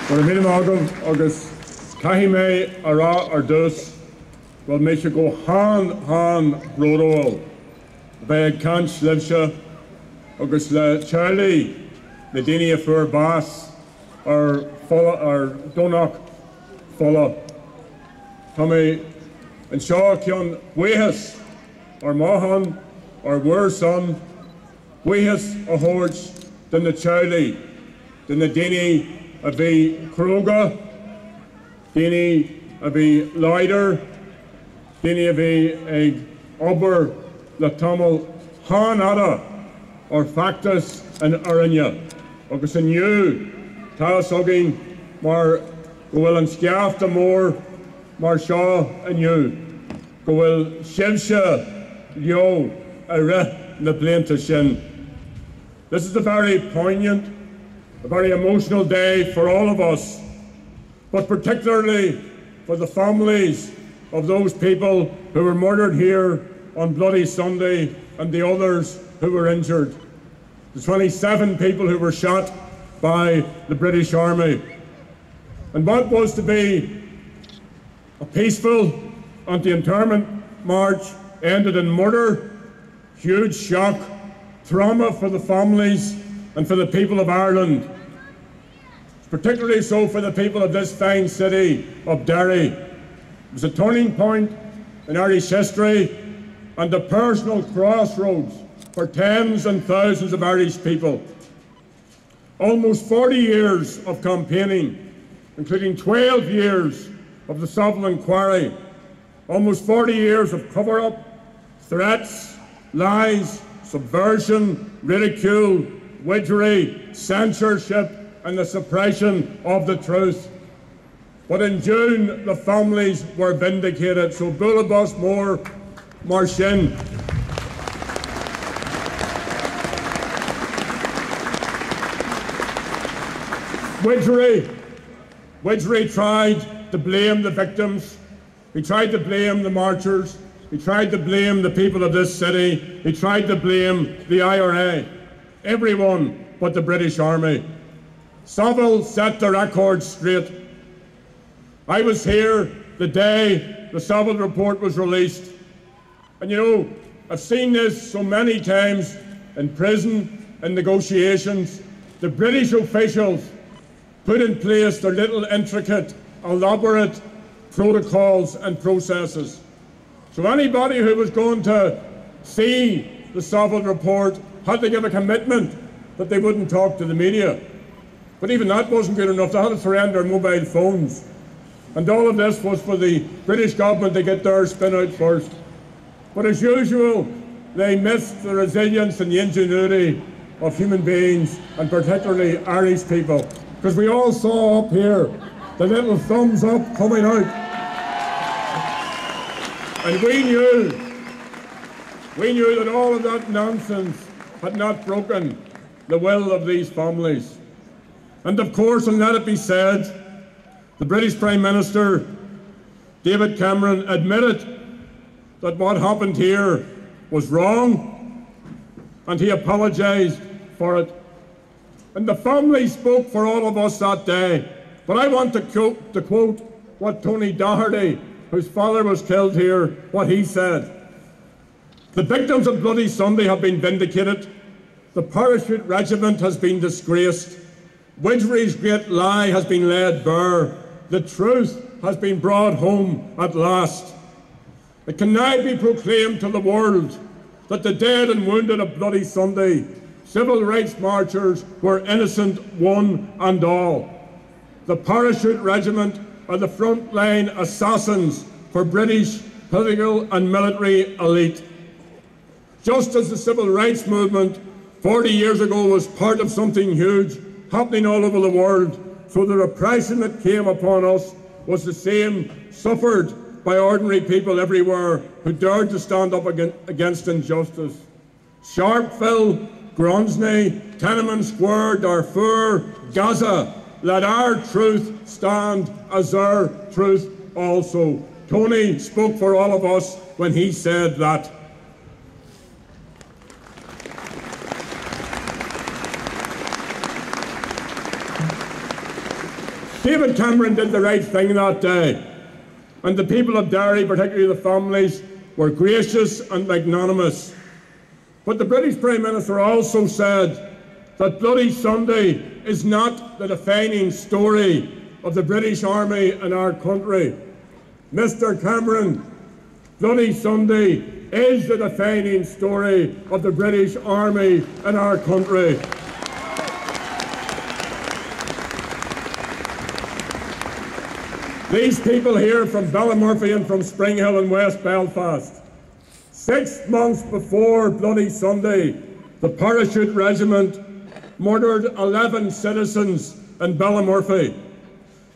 Voor de middenmorgen, August, Kahime, Ara, Ardus, wel meisje go Han, Brodoil, bij Kanch, Levsha, August, Charlie, the Dini for Bass, or Folla, or Donok, Folla, Tommy, and Shaw Kion, Wehas, or Mohan, or Werson, Wehas, a horse, then the Charlie, then the Dini, a be Kruger, Dini a be Leider, Dini a be a Ober, la Tommel, Han Ada, or Factus and Aranya. Agus in you, Taos Hugging, Mar Gowill and Scaff the Moor, Mar Shaw and you, Gowill Shivsha, Yo, Ara, the Blinta Shin. This is a very poignant, a very emotional day for all of us, but particularly for the families of those people who were murdered here on Bloody Sunday and the others who were injured. The 27 people who were shot by the British Army. And what was to be a peaceful anti-internment march ended in murder, huge shock, trauma for the families and for the people of Ireland, particularly so for the people of this fine city of Derry. It was a turning point in Irish history and a personal crossroads for tens and thousands of Irish people. Almost 40 years of campaigning, including 12 years of the Savile Inquiry, almost 40 years of cover-up, threats, lies, subversion, ridicule, witchery, censorship, and the suppression of the truth. But in June, the families were vindicated. So Bulabus Moore, Sinn. Widgery tried to blame the victims. He tried to blame the marchers. He tried to blame the people of this city. He tried to blame the IRA. Everyone but the British Army. Savile set the record straight. I was here the day the Savile report was released. And you know, I've seen this so many times in prison and negotiations. The British officials put in place their little intricate, elaborate protocols and processes. So anybody who was going to see the Savile report had to give a commitment that they wouldn't talk to the media. But even that wasn't good enough. They had to surrender mobile phones. And all of this was for the British government to get their spin out first. But as usual, they missed the resilience and the ingenuity of human beings, and particularly Irish people. Because we all saw up here the little thumbs up coming out. And we knew that all of that nonsense had not broken the will of these families. And of course, and let it be said, the British Prime Minister, David Cameron, admitted that what happened here was wrong, and he apologised for it. And the family spoke for all of us that day. But I want to quote what Tony Doherty, whose father was killed here, what he said. The victims of Bloody Sunday have been vindicated. The parachute regiment has been disgraced. Widgery's great lie has been laid bare. The truth has been brought home at last. It can now be proclaimed to the world that the dead and wounded of Bloody Sunday, civil rights marchers, were innocent one and all. The parachute regiment are the frontline assassins for British political and military elite. Just as the civil rights movement 40 years ago was part of something huge happening all over the world, so the repression that came upon us was the same suffered by ordinary people everywhere who dared to stand up against injustice. Sharpeville, Gronsney, Tiananmen Square, Darfur, Gaza, let our truth stand as their truth also. Tony spoke for all of us when he said that. David Cameron did the right thing that day, and the people of Derry, particularly the families, were gracious and magnanimous. But the British Prime Minister also said that Bloody Sunday is not the defining story of the British Army in our country. Mr. Cameron, Bloody Sunday is the defining story of the British Army in our country. These people here from Ballymurphy and from Springhill in West Belfast, 6 months before Bloody Sunday, the Parachute Regiment murdered 11 citizens in Ballymurphy.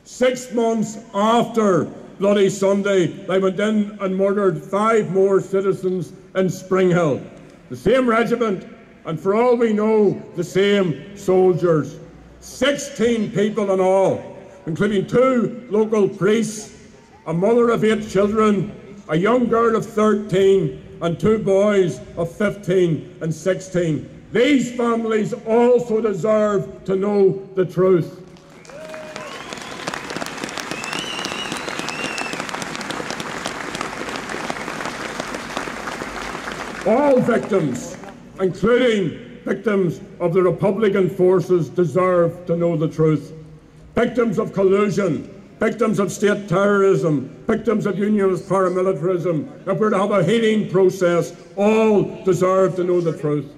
6 months after Bloody Sunday, they went in and murdered 5 more citizens in Springhill. The same regiment, and for all we know, the same soldiers. 16 people in all, including 2 local priests, a mother of 8 children, a young girl of 13, and 2 boys of 15 and 16. These families also deserve to know the truth. All victims, including victims of the Republican forces, deserve to know the truth. Victims of collusion, victims of state terrorism, victims of unionist paramilitarism, if we're to have a healing process, all deserve to know the truth.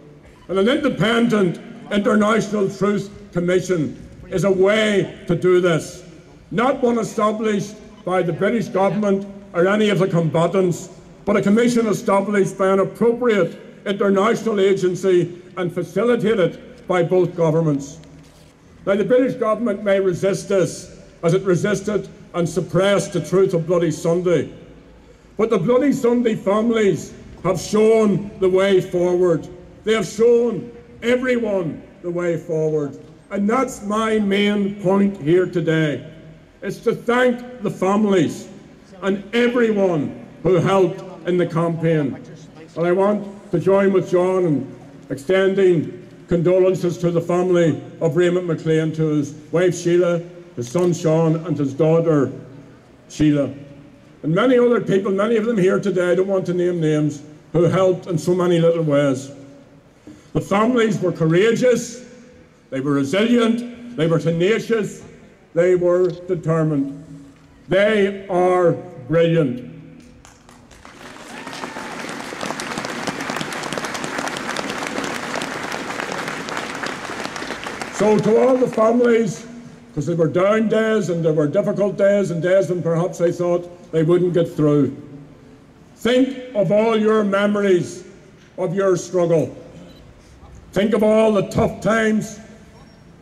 And an independent international truth commission is a way to do this. Not one established by the British government or any of the combatants, but a commission established by an appropriate international agency and facilitated by both governments. Now, the British government may resist this, as it resisted and suppressed the truth of Bloody Sunday. But the Bloody Sunday families have shown the way forward. They have shown everyone the way forward. And that's my main point here today. It's to thank the families and everyone who helped in the campaign. And I want to join with John in extending condolences to the family of Raymond McLean, to his wife Sheila, his son Sean, and his daughter Sheila. And many other people, many of them here today, I don't want to name names, who helped in so many little ways. The families were courageous, they were resilient, they were tenacious, they were determined. They are brilliant. So to all the families, because there were down days and there were difficult days and days when perhaps they thought they wouldn't get through, think of all your memories of your struggle. Think of all the tough times,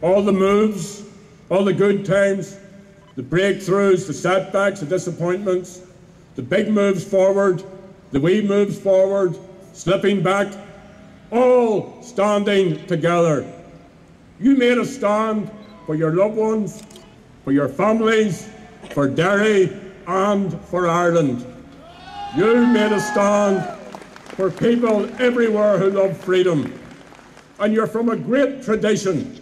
all the moves, all the good times, the breakthroughs, the setbacks, the disappointments, the big moves forward, the wee moves forward, slipping back, all standing together. You made a stand for your loved ones, for your families, for Derry and for Ireland. You made a stand for people everywhere who love freedom. And you're from a great tradition.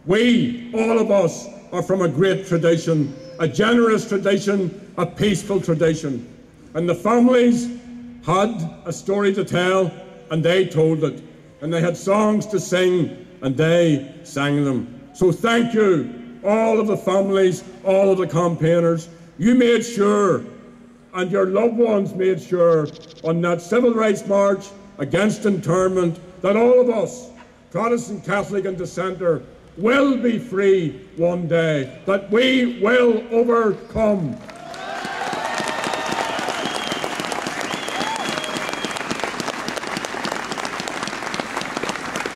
We, all of us, are from a great tradition, a generous tradition, a peaceful tradition. And the families had a story to tell, and they told it. And they had songs to sing, and they sang them. So thank you, all of the families, all of the campaigners. You made sure, and your loved ones made sure, on that civil rights march against internment, that all of us, Protestant, Catholic and Dissenter, will be free one day, that we will overcome.